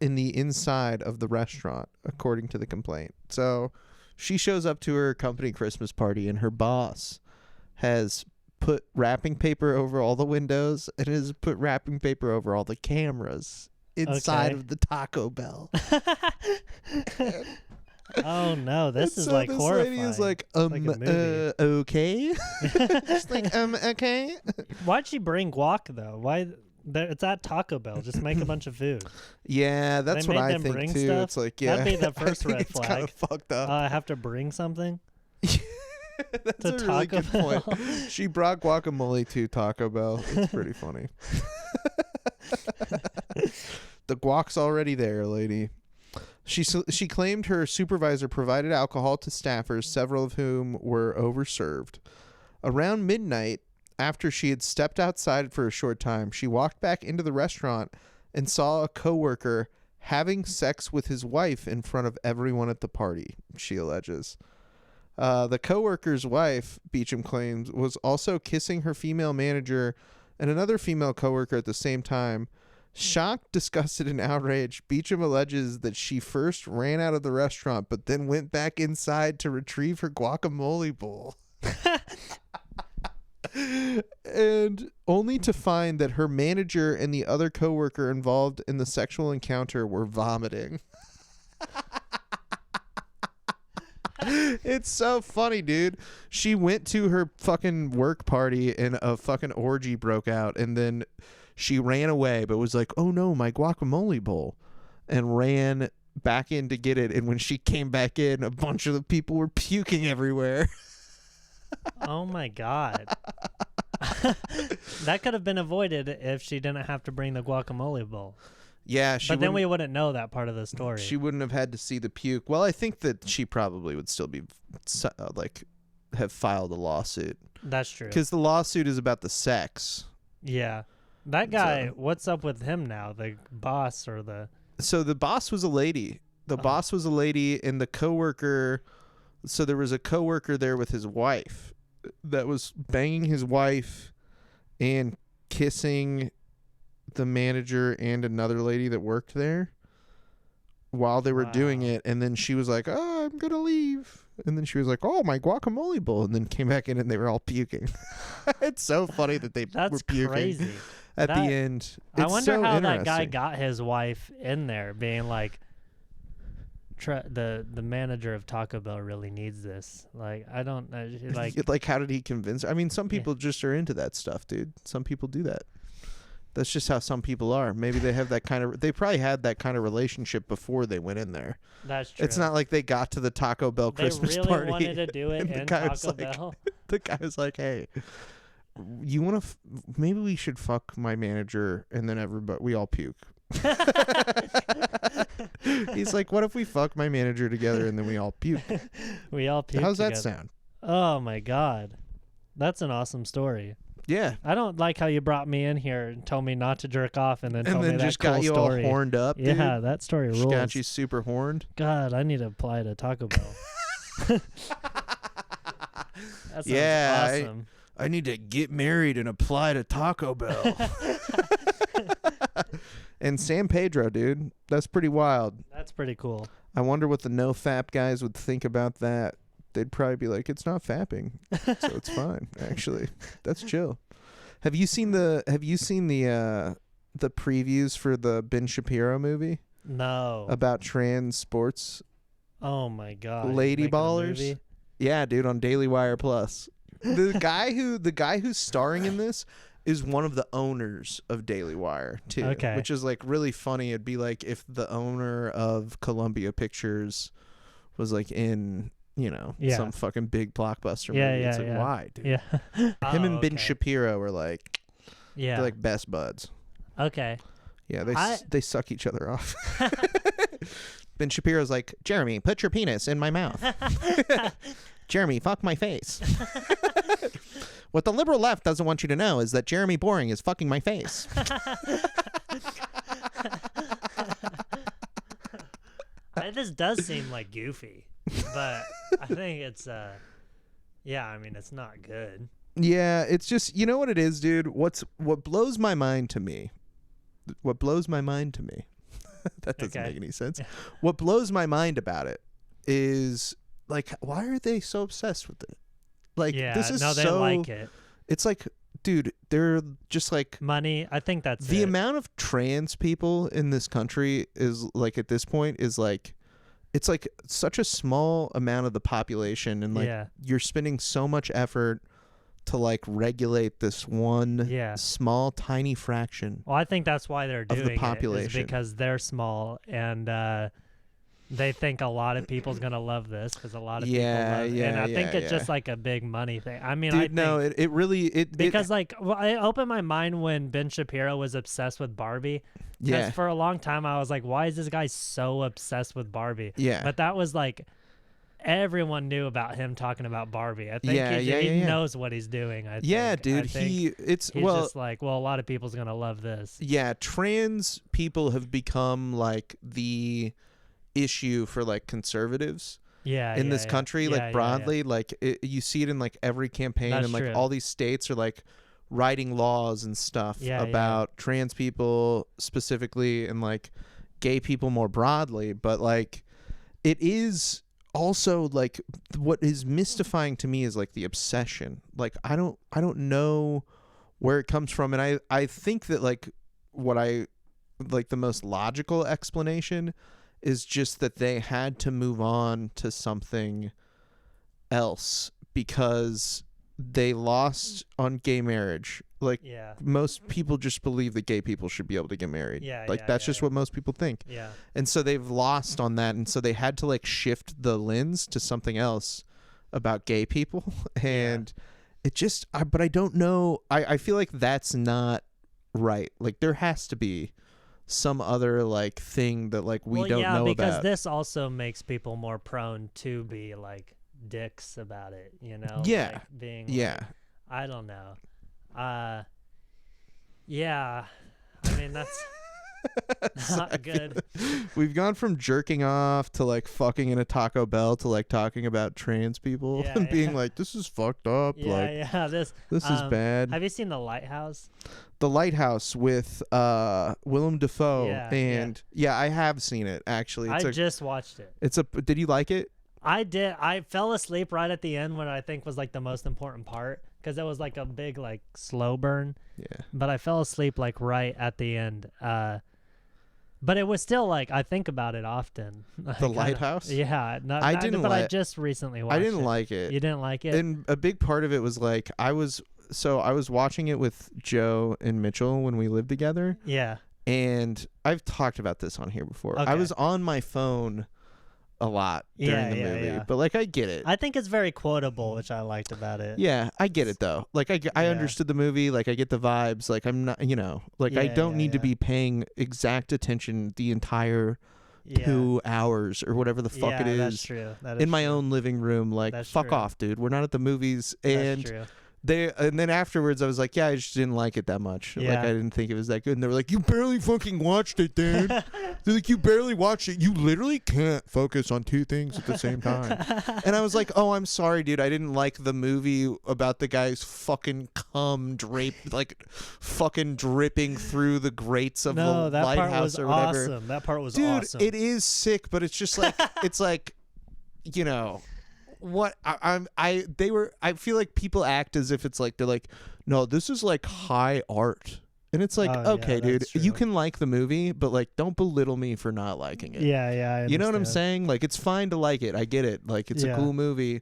S1: in the inside of the restaurant, according to the complaint. So she shows up to her company Christmas party, and her boss has put wrapping paper over all the windows and has put wrapping paper over all the cameras inside of the Taco Bell.
S2: Oh no, this is
S1: so
S2: like
S1: this
S2: horrifying.
S1: lady is like,
S2: It's like a movie.
S1: okay. Just like, okay.
S2: Why'd she bring guac though? Why? It's at Taco Bell. Just make a bunch of food.
S1: Yeah, that's
S2: They
S1: what
S2: made
S1: I
S2: them
S1: think
S2: bring
S1: too.
S2: stuff?
S1: It's like, yeah,
S2: That'd be the
S1: I
S2: first
S1: think
S2: red
S1: it's kind
S2: flag.
S1: of fucked up.
S2: I have to bring something.
S1: That's
S2: to
S1: a really
S2: Taco
S1: good
S2: Bell.
S1: point. She brought guacamole to Taco Bell. It's pretty funny. The guac's already there, lady. She claimed her supervisor provided alcohol to staffers, several of whom were overserved. Around midnight, after she had stepped outside for a short time, she walked back into the restaurant and saw a coworker having sex with his wife in front of everyone at the party, she alleges. The coworker's wife, Beecham claims, was also kissing her female manager and another female coworker at the same time. Shocked, disgusted, and outraged, Beecham alleges that she first ran out of the restaurant but then went back inside to retrieve her guacamole bowl. And only to find that her manager and the other coworker involved in the sexual encounter were vomiting. It's so funny, dude. She went to her fucking work party and a fucking orgy broke out, and then she ran away, but was like, oh no, my guacamole bowl, and ran back in to get it. And when she came back in, a bunch of the people were puking everywhere.
S2: Oh my god. That could have been avoided if she didn't have to bring the guacamole bowl.
S1: Yeah,
S2: But then we wouldn't know that part of the story.
S1: She wouldn't have had to see the puke. Well, I think that she probably would still be have filed a lawsuit
S2: That's true.
S1: because the lawsuit is about the sex.
S2: Yeah. That guy, what's up with him now? The boss or the...
S1: So the boss was a lady. The boss was a lady, and the coworker. So there was a coworker there with his wife that was banging his wife and kissing the manager and another lady that worked there while they were doing it. And then she was like, oh, I'm gonna leave. And then she was like, oh, my guacamole bowl, and then came back in and they were all puking. It's so funny that they were puking
S2: crazy.
S1: at the end.
S2: I
S1: It's
S2: wonder
S1: so
S2: how that guy
S1: interesting.
S2: got his wife in there being like, the manager of Taco Bell really needs this. Like, I don't
S1: like how did he convince her? I mean, some people just are into that stuff, dude. Some people do that. That's just how some people are. Maybe they have that kind of, they probably had that kind of relationship before they went in there.
S2: That's true.
S1: It's not like they got to the Taco Bell Christmas
S2: they really
S1: party.
S2: wanted to do it
S1: and
S2: in
S1: the guy was
S2: Taco
S1: like,
S2: Bell.
S1: The guy was like, hey, you want to, maybe we should fuck my manager and then we all puke. He's like, what if we fuck my manager together and then we all puke?
S2: We all puke
S1: How's that
S2: together.
S1: sound?
S2: Oh my god. That's an awesome story.
S1: Yeah.
S2: I don't like how you brought me in here and told me not to jerk off and then told me that
S1: just
S2: cool
S1: got you
S2: story.
S1: all horned up, dude.
S2: Yeah, that story rules.
S1: Just got you super horned.
S2: God, I need to apply to Taco Bell. That sounds awesome.
S1: I need to get married and apply to Taco Bell. And San Pedro, dude, that's pretty wild.
S2: That's pretty cool.
S1: I wonder what the no fap guys would think about that. They'd probably be like, it's not fapping, so it's fine. Actually, that's chill. Have you seen the previews for the Ben Shapiro movie
S2: No.
S1: about trans sports
S2: Oh my god.
S1: lady
S2: Making a
S1: ballers?
S2: movie?
S1: Yeah, dude, on Daily Wire Plus. The guy who's starring in this is one of the owners of Daily Wire too.
S2: Okay.
S1: Which is like really funny. It'd be like if the owner of Columbia Pictures was like in, you know,
S2: Yeah.
S1: some fucking big blockbuster
S2: Yeah,
S1: movie.
S2: yeah,
S1: It's like,
S2: yeah.
S1: why, dude?
S2: Yeah.
S1: Him
S2: Oh,
S1: and Ben
S2: okay.
S1: Shapiro are like
S2: Yeah.
S1: they're like best buds.
S2: Okay.
S1: Yeah,
S2: I-
S1: they suck each other off. Ben Shapiro's like, Jeremy, put your penis in my mouth. Jeremy, fuck my face. What the liberal left doesn't want you to know is that Jeremy Boring is fucking my face.
S2: This does seem like goofy, but I think it's yeah, I mean it's not good.
S1: Yeah, it's just, you know what it is, dude? What blows my mind to me. What blows my mind to me. That doesn't
S2: Okay.
S1: make any sense.
S2: Yeah.
S1: What blows my mind about it is like, why are they so obsessed with it? Like,
S2: Yeah,
S1: this is
S2: no, they
S1: so
S2: like it.
S1: It's like, dude, they're just like
S2: Money, I think that's
S1: the
S2: it.
S1: amount of trans people in this country is like at this point is like, it's like such a small amount of the population, and like
S2: Yeah.
S1: you're spending so much effort to like regulate this one
S2: Yeah.
S1: small tiny fraction.
S2: Well, I think that's why they're
S1: the
S2: doing it, is
S1: population.
S2: because they're small and they think a lot of people's gonna love this because a lot of
S1: Yeah,
S2: people love it.
S1: yeah,
S2: And I think
S1: yeah,
S2: it's
S1: yeah.
S2: just like a big money thing. I mean,
S1: Dude,
S2: I think
S1: no, it really
S2: because like well, I opened my mind when Ben Shapiro was obsessed with Barbie. Because
S1: yeah,
S2: for a long time I was like, why is this guy so obsessed with Barbie?
S1: yeah.
S2: But that was like everyone knew about him talking about Barbie. I think
S1: Yeah,
S2: he
S1: yeah, yeah.
S2: knows what he's doing. I
S1: Yeah,
S2: think.
S1: dude,
S2: I think
S1: it's
S2: he's
S1: well,
S2: just like, well, a lot of people's gonna love this.
S1: yeah, trans people have become like the issue for like conservatives
S2: Yeah,
S1: in
S2: yeah,
S1: this
S2: yeah.
S1: country,
S2: Yeah,
S1: like
S2: yeah,
S1: broadly. Like you see it in like every campaign,
S2: That's
S1: and like
S2: true.
S1: all these states are like writing laws and stuff
S2: Yeah, yeah.
S1: about trans people specifically and like gay people more broadly. But like it is also like what is mystifying to me is like the obsession. Like I don't know where it comes from, and I think that like what I like the most logical explanation is just that they had to move on to something else because they lost on gay marriage. Like
S2: Yeah,
S1: most people just believe that gay people should be able to get married.
S2: Yeah,
S1: like
S2: yeah,
S1: that's
S2: yeah,
S1: just
S2: yeah.
S1: what most people think.
S2: yeah.
S1: And so they've lost on that, and so they had to like shift the lens to something else about gay people. And it just but I don't know. I feel like that's not right. Like there has to be some other like thing that like we
S2: well,
S1: don't
S2: yeah,
S1: know
S2: because
S1: about.
S2: this also makes people more prone to be like dicks about it, you know?
S1: Yeah.
S2: Like, being
S1: Yeah.
S2: like, I don't know. Yeah. I mean that's not good.
S1: We've gone from jerking off to like fucking in a Taco Bell to like talking about trans people
S2: Yeah,
S1: and being
S2: yeah.
S1: like, this is fucked up.
S2: Yeah,
S1: like
S2: yeah. This
S1: is bad.
S2: Have you seen The Lighthouse?
S1: The Lighthouse with Willem Dafoe.
S2: Yeah, yeah.
S1: And yeah, I have seen it actually.
S2: I just watched it.
S1: Did you like it?
S2: I did. I fell asleep right at the end when I think was like the most important part because it was like a big like slow burn.
S1: Yeah.
S2: But I fell asleep like right at the end. But it was still like I think about it often.
S1: The Lighthouse?
S2: Yeah,
S1: I didn't
S2: But I
S1: like-
S2: just recently watched
S1: I
S2: it.
S1: didn't like it.
S2: You didn't like it?
S1: And a big part of it was like I was watching it with Joe and Mitchell when we lived together,
S2: Yeah.
S1: and I've talked about this on here before. I
S2: Okay.
S1: was on my phone a lot during
S2: Yeah,
S1: the
S2: yeah,
S1: movie,
S2: yeah.
S1: but like I get it.
S2: I think it's very quotable, which I liked about it.
S1: Yeah, I get it though. Like I
S2: Yeah.
S1: understood the movie. Like I get the vibes. Like I'm not, like I
S2: Yeah,
S1: don't
S2: yeah,
S1: need to
S2: yeah.
S1: be paying exact attention the entire
S2: Yeah.
S1: 2 hours or whatever the fuck
S2: yeah,
S1: it
S2: that's
S1: is
S2: true. That is
S1: in my
S2: true.
S1: own living room. Like
S2: That's
S1: fuck
S2: true.
S1: off, dude. We're not at the movies.
S2: That's
S1: And
S2: true.
S1: And then afterwards I was like, yeah, I just didn't like it that much. Like, I didn't think it was that good. And they were like, you barely fucking watched it, Dan. They're like, you barely watched it. You literally can't focus on two things at the same time. And I was like, oh, I'm sorry, dude. I didn't like the movie about the guy's fucking cum draped, like fucking dripping through the grates of the lighthouse or whatever.
S2: Awesome. That part was
S1: dude,
S2: awesome.
S1: it is sick, but it's just like, it's like, you know, what I feel like people act as if it's like, they're like, no, this is like high art. And it's like, okay, dude, you can like the movie, but like, don't belittle me for not liking it.
S2: Yeah.
S1: You know what I'm saying? Like, it's fine to like it. I get it. Like, it's a cool movie,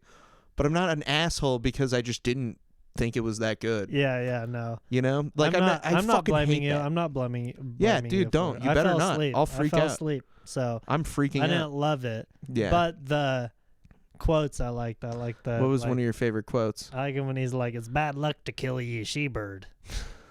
S1: but I'm not an asshole because I just didn't think it was that good.
S2: Yeah, no.
S1: You know, like
S2: I'm not blaming you.
S1: That.
S2: I'm not blaming.
S1: Yeah, dude, don't. You better not. I'll freak out.
S2: I fell asleep, so
S1: I'm freaking out.
S2: I didn't love it.
S1: Yeah,
S2: but the quotes I liked. I like the.
S1: What was one of your favorite quotes?
S2: I like it when he's like, "It's bad luck to kill ye she-bird."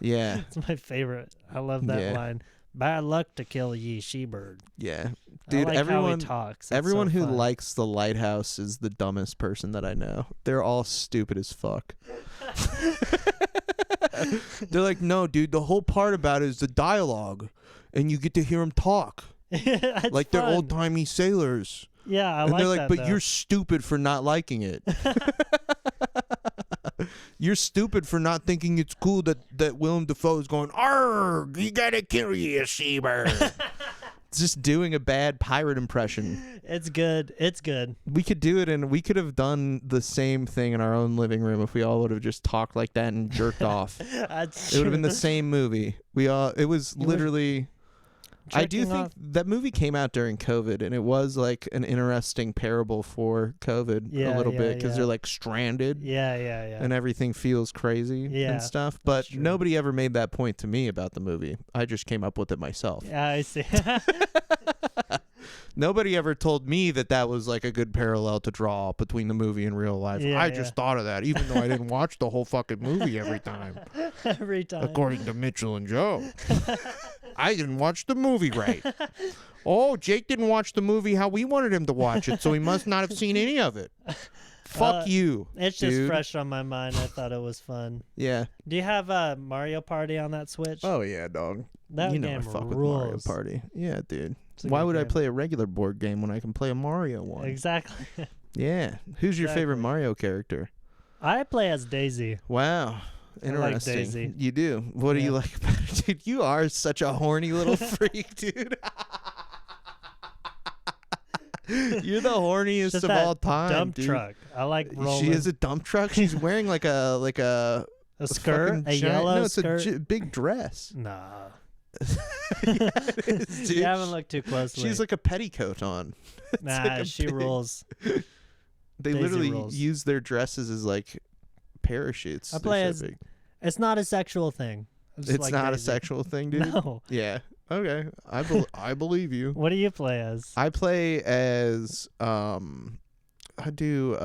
S1: Yeah,
S2: it's my favorite. I love that line. Bad luck to kill ye she-bird.
S1: Yeah, dude.
S2: I like
S1: everyone
S2: how he talks. It's
S1: everyone
S2: so
S1: who
S2: fun.
S1: likes the lighthouse is the dumbest person that I know. They're all stupid as fuck. They're like, no, dude. The whole part about it is the dialogue, and you get to hear them talk like they're old timey sailors.
S2: Yeah, I
S1: and
S2: like
S1: they're like,
S2: that,
S1: but
S2: though.
S1: you're stupid for not liking it. You're stupid for not thinking it's cool that Willem Dafoe is going, argh, you gotta kill you, seabird. Just doing a bad pirate impression.
S2: It's good. It's good.
S1: We could do it, and we could have done the same thing in our own living room if we all would have just talked like that and jerked off.
S2: That's
S1: It would have been
S2: true.
S1: the same movie. It was literally... I do
S2: Jerking
S1: think
S2: off.
S1: that movie came out during COVID, and it was like an interesting parable for COVID a little bit because they're like stranded
S2: Yeah.
S1: and everything feels crazy
S2: Yeah,
S1: and stuff. But
S2: true.
S1: nobody ever made that point to me about the movie. I just came up with it myself.
S2: Yeah, I see.
S1: Nobody ever told me that was like a good parallel to draw between the movie and real life.
S2: Yeah,
S1: I just thought of that, even though I didn't watch the whole fucking movie every time.
S2: Every time.
S1: According to Mitchell and Joe. I didn't watch the movie right. Oh, Jake didn't watch the movie how we wanted him to watch it, so he must not have seen any of it. Fuck you.
S2: It's
S1: dude.
S2: just fresh on my mind. I thought it was fun.
S1: Yeah.
S2: Do you have Mario Party on that Switch?
S1: Oh yeah, dog.
S2: That
S1: you know
S2: game
S1: I fuck
S2: rules.
S1: with Mario Party. Yeah, dude.
S2: It's a
S1: Why
S2: good
S1: would I
S2: game.
S1: play a regular board game when I can play a Mario one?
S2: Exactly.
S1: Yeah. Who's your favorite
S2: Exactly.
S1: Mario character?
S2: I play as Daisy.
S1: Wow. Interesting.
S2: Daisy.
S1: You do. What do you like about it? Dude, you are such a horny little freak, dude. You're the horniest
S2: Just
S1: of
S2: that
S1: all time,
S2: dump
S1: dude.
S2: truck. I like rolling.
S1: She is a dump truck. She's wearing like a
S2: a skirt,
S1: fucking
S2: a
S1: giant-
S2: yellow
S1: no, it's
S2: skirt.
S1: a big dress.
S2: Nah.
S1: Yeah, it is, dude.
S2: You haven't looked too closely.
S1: She's like a petticoat on. It's
S2: nah,
S1: like a
S2: she
S1: big-
S2: rules.
S1: They
S2: Daisy
S1: literally
S2: rules.
S1: use their dresses as like parachutes.
S2: I
S1: They're
S2: play
S1: so
S2: as-
S1: big.
S2: It's not a sexual thing. I just
S1: It's
S2: like
S1: not a
S2: Daisy.
S1: sexual thing, dude.
S2: No.
S1: Yeah. Okay. I believe you.
S2: What do you play as?
S1: I play as I do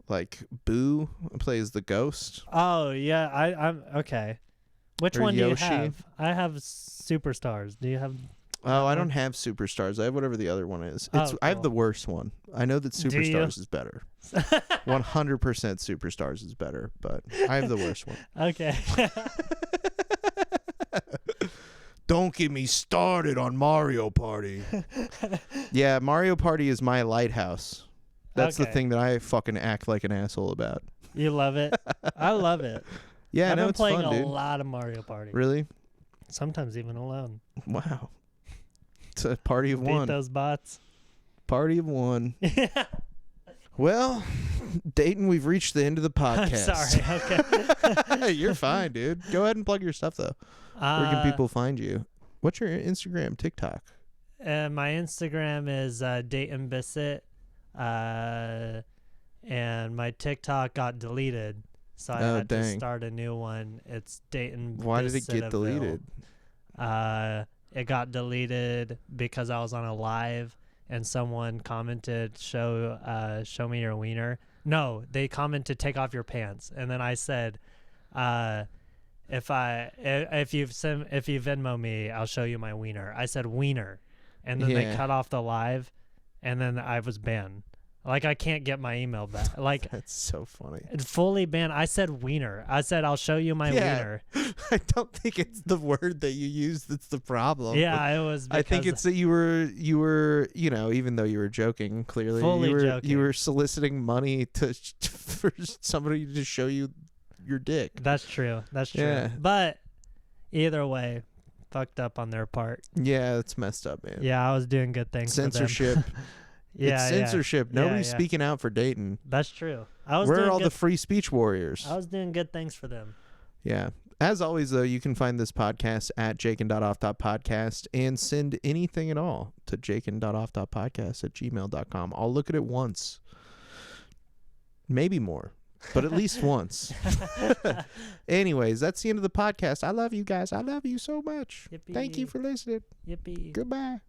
S1: like Boo. I play as the ghost.
S2: Oh yeah, I'm okay. Which
S1: Or
S2: one do
S1: Yoshi.
S2: you have? I have superstars. Do you have?
S1: Oh, I
S2: one?
S1: don't have superstars. I have whatever the other one is.
S2: Oh,
S1: I have the
S2: cool.
S1: worst one. I know that
S2: Do you?
S1: superstars is better. 100% superstars is better, but I have the worst one.
S2: Okay.
S1: Don't get me started on Mario Party. Yeah, Mario Party is my lighthouse. That's the
S2: Okay.
S1: thing that I fucking act like an asshole about.
S2: You love it. I love it.
S1: Yeah,
S2: I've
S1: I know
S2: been
S1: it's
S2: playing
S1: fun,
S2: a
S1: dude.
S2: lot of Mario Party.
S1: Really?
S2: Sometimes even alone.
S1: Wow. It's a party of
S2: Beat
S1: one.
S2: those bots.
S1: Party of one. Well, Dayton, we've reached the end of the
S2: I'm
S1: podcast.
S2: sorry. Okay.
S1: You're fine, dude. Go ahead and plug your stuff, though. Where can people find you? What's your Instagram, TikTok?
S2: My Instagram is Dayton Bissett, and my TikTok got deleted, so I had to
S1: dang.
S2: start a new one. It's Dayton.
S1: Why did it get
S2: Bissett-aville.
S1: deleted?
S2: It got deleted because I was on a live and someone commented, "Show me your wiener." No, they commented, "Take off your pants," and then I said, if you Venmo me, I'll show you my wiener. I said wiener, and then they
S1: Yeah.
S2: cut off the live, and then I was banned. Like, I can't get my email back. Like,
S1: That's so funny.
S2: fully banned. I said wiener. I said, I'll show you my wiener.
S1: I don't think it's the word that you use that's the problem.
S2: Yeah, it was.
S1: I think it's that you were, even though you were joking, clearly
S2: Fully
S1: you
S2: joking.
S1: were soliciting money for somebody to show you your dick.
S2: That's true. That's true.
S1: Yeah.
S2: But either way, fucked up on their part.
S1: Yeah, it's messed up, man.
S2: Yeah, I was doing good things.
S1: Censorship.
S2: For them. Yeah,
S1: It's censorship.
S2: Yeah,
S1: Nobody's
S2: yeah.
S1: speaking out for Dayton.
S2: That's true. I was
S1: We're
S2: doing
S1: all
S2: good,
S1: the free speech warriors.
S2: I was doing good things for them.
S1: Yeah. As always, though, you can find this podcast at jaken.off.podcast and send anything at all to jaken.off.podcast@gmail.com. I'll look at it once. Maybe more, but at least once. Anyways, that's the end of the podcast. I love you guys. I love you so much.
S2: Yippee.
S1: Thank you for listening.
S2: Yippee.
S1: Goodbye.